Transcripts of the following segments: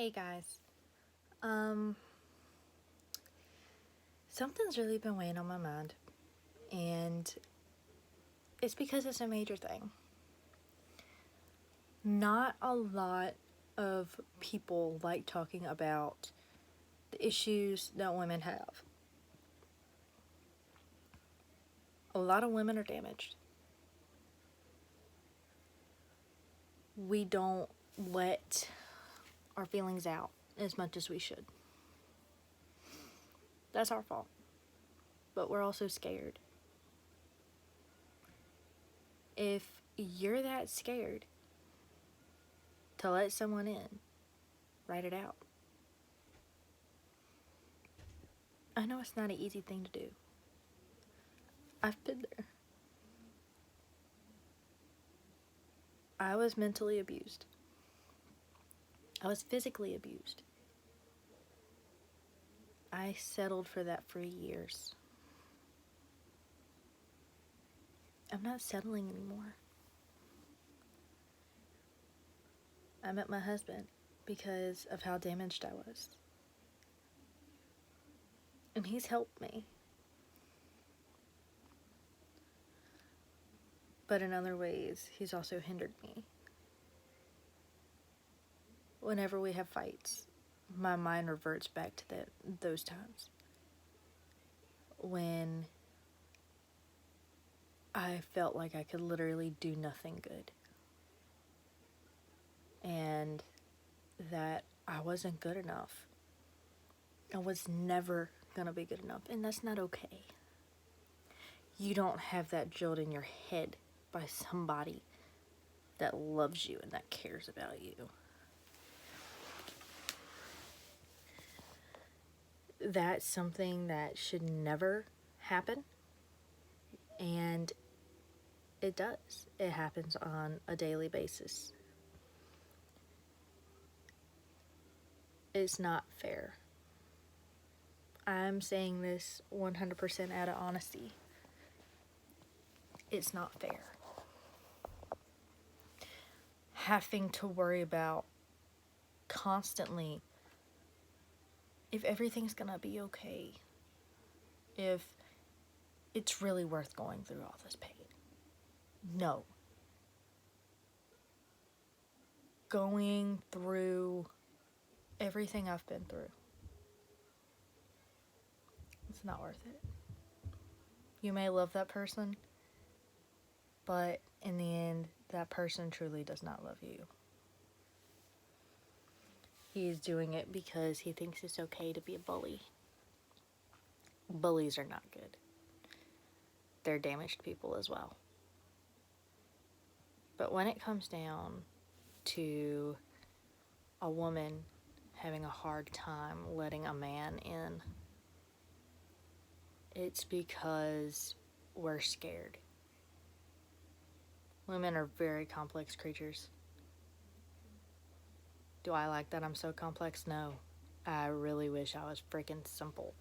Hey guys. Um Something's really been weighing on my mind, and it's because it's a major thing. Not a lot of people like talking about the issues that women have. A lot of women are damaged. We don't let our feelings out as much as we should. That's our fault. But we're also scared. If you're that scared to let someone in, write it out. I know it's not an easy thing to do. I've been there. I was mentally abused. I was physically abused. I settled for that for years. I'm not settling anymore. I met my husband because of how damaged I was. And he's helped me. But in other ways, he's also hindered me. Whenever we have fights, my mind reverts back to those times when I felt like I could literally do nothing good. And that I wasn't good enough. I was never gonna be good enough, and that's not okay. You don't have that drilled in your head by somebody that loves you and that cares about you. That's something that should never happen, and it does. It happens on a daily basis. It's not fair. I'm saying this 100% out of honesty. It's not fair. Having to worry about constantly if everything's gonna be okay, if it's really worth going through all this pain. No. Going through everything I've been through, it's not worth it. You may love that person, but in the end, that person truly does not love you. He's doing it because he thinks it's okay to be a bully. Bullies are not good. They're damaged people as well. But when it comes down to a woman having a hard time letting a man in, it's because we're scared. Women are very complex creatures. Do I like that I'm so complex? No. I really wish I was freaking simple.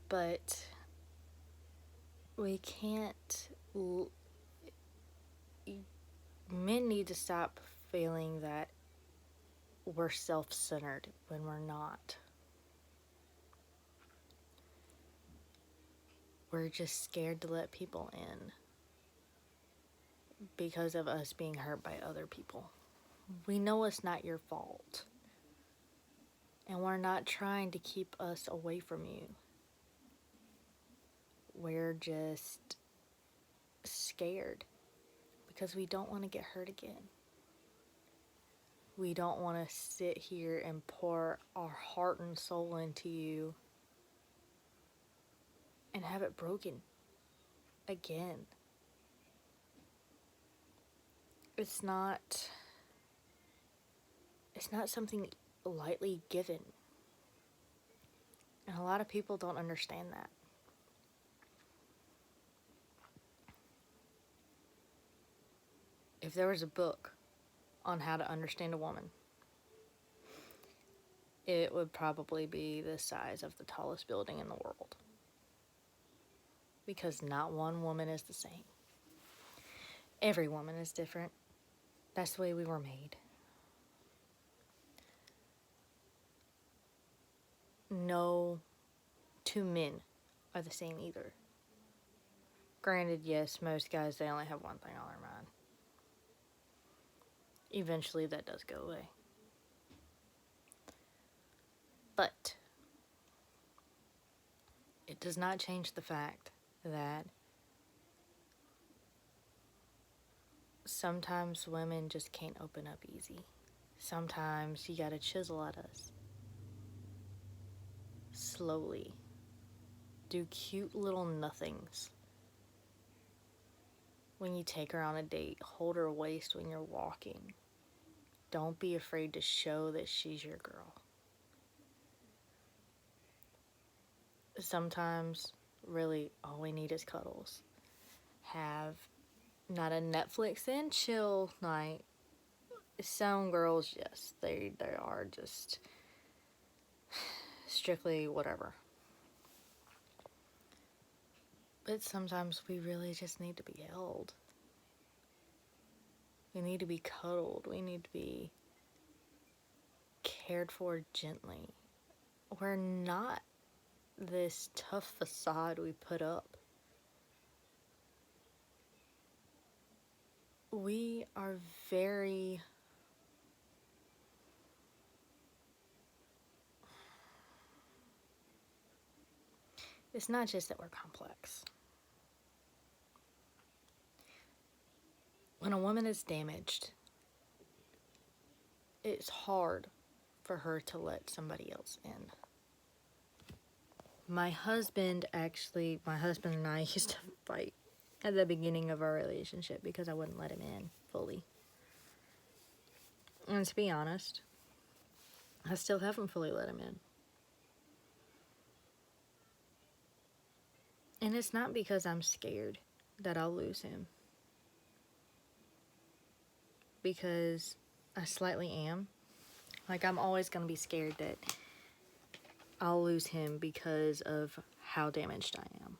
But we can't. Men need to stop feeling that we're self centered when we're not. We're just scared to let people in because of us being hurt by other people. We know it's not your fault. And we're not trying to keep us away from you. We're just scared because we don't want to get hurt again. We don't want to sit here and pour our heart and soul into you and have it broken again. It's not something lightly given. And a lot of people don't understand that. If there was a book on how to understand a woman, it would probably be the size of the tallest building in the world. Because not one woman is the same. Every woman is different. That's the way we were made. No two men are the same either. Granted, yes, most guys, they only have one thing on their mind. Eventually, that does go away. But it does not change the fact that sometimes women just can't open up easy. Sometimes you gotta chisel at us. Slowly. Do cute little nothings. When you take her on a date, hold her waist when you're walking. Don't be afraid to show that she's your girl. Sometimes, really, all we need is cuddles. Have not a Netflix and chill night. Some girls, yes, they are just strictly whatever. But sometimes we really just need to be held. We need to be cuddled. We need to be cared for gently. We're not this tough facade we put up. We are very... It's not just that we're complex. When a woman is damaged, it's hard for her to let somebody else in. My husband and I used to fight at the beginning of our relationship because I wouldn't let him in fully. And to be honest, I still haven't fully let him in. And it's not because I'm scared that I'll lose him. Because I slightly am. Like, I'm always going to be scared that I'll lose him because of how damaged I am.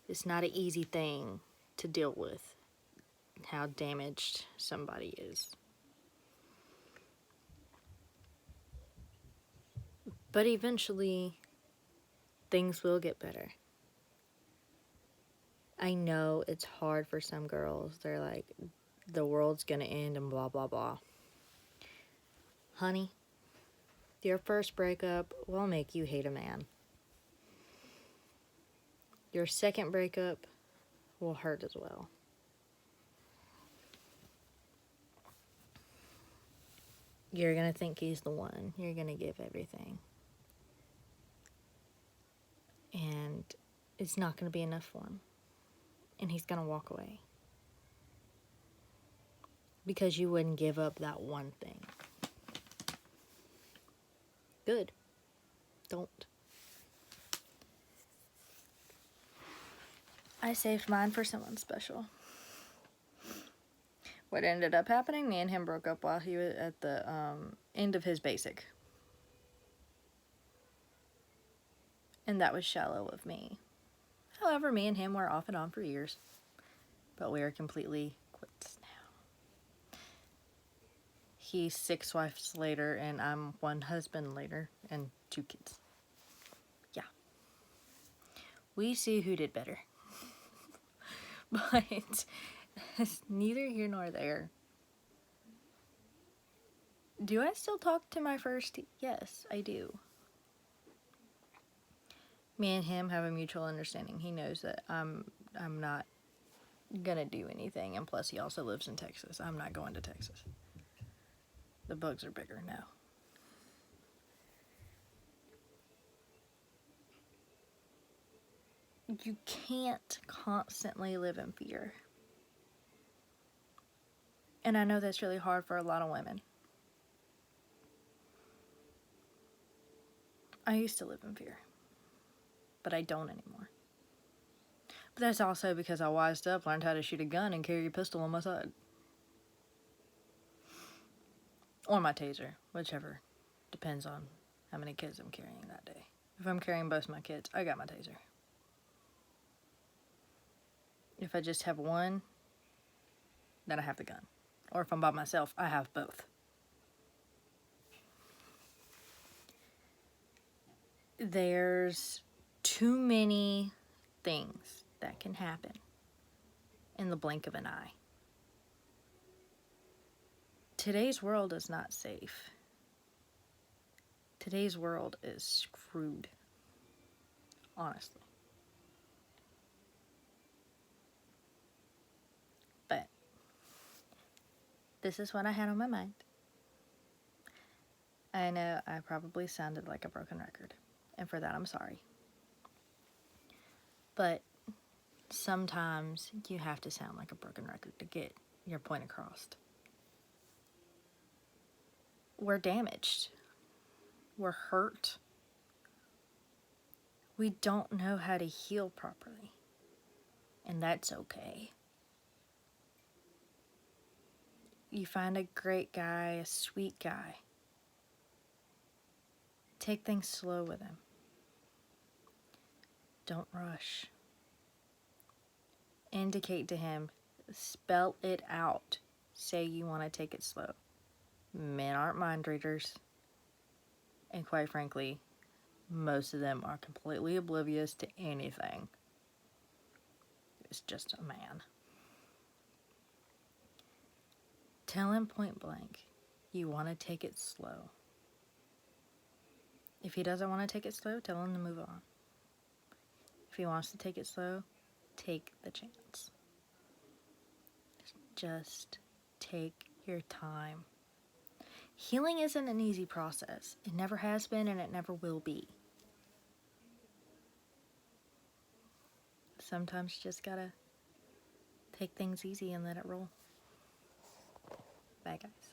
It's not an easy thing to deal with, how damaged somebody is. But eventually, things will get better. I know it's hard for some girls. They're like, the world's gonna end and blah, blah, blah. Honey, your first breakup will make you hate a man. Your second breakup will hurt as well. You're gonna think he's the one. You're gonna give everything. And it's not gonna be enough for him. And he's gonna walk away. Because you wouldn't give up that one thing. Good. Don't. I saved mine for someone special. What ended up happening, me and him broke up while he was at the end of his basic. And that was shallow of me. However, me and him were off and on for years. But we are completely quits now. He's 6 wives later, and I'm 1 husband later, and 2 kids. Yeah. We see who did better. But it's neither here nor there. Do I still talk to my first? Yes, I do. Me and him have a mutual understanding. He knows that I'm not gonna do anything, and plus he also lives in Texas. I'm not going to Texas. The bugs are bigger now. You can't constantly live in fear. And I know that's really hard for a lot of women. I used to live in fear. But I don't anymore. But that's also because I wised up, learned how to shoot a gun, and carry a pistol on my side. Or my taser, whichever. Depends on how many kids I'm carrying that day. If I'm carrying both my kids, I got my taser. If I just have one, then I have the gun. Or if I'm by myself, I have both. There's too many things that can happen in the blink of an eye. Today's world is not safe. Today's world is screwed. Honestly. But this is what I had on my mind. I know I probably sounded like a broken record, and for that I'm sorry. But sometimes you have to sound like a broken record to get your point across. We're damaged. We're hurt. We don't know how to heal properly. And that's okay. You find a great guy, a sweet guy. Take things slow with him. Don't rush. Indicate to him, spell it out. Say you want to take it slow. Men aren't mind readers. And quite frankly, most of them are completely oblivious to anything. It's just a man. Tell him point blank, you want to take it slow. If he doesn't want to take it slow, tell him to move on. If he wants to take it slow, take the chance. Just take your time. Healing isn't an easy process. It never has been and it never will be. Sometimes you just gotta take things easy and let it roll. Bye, guys.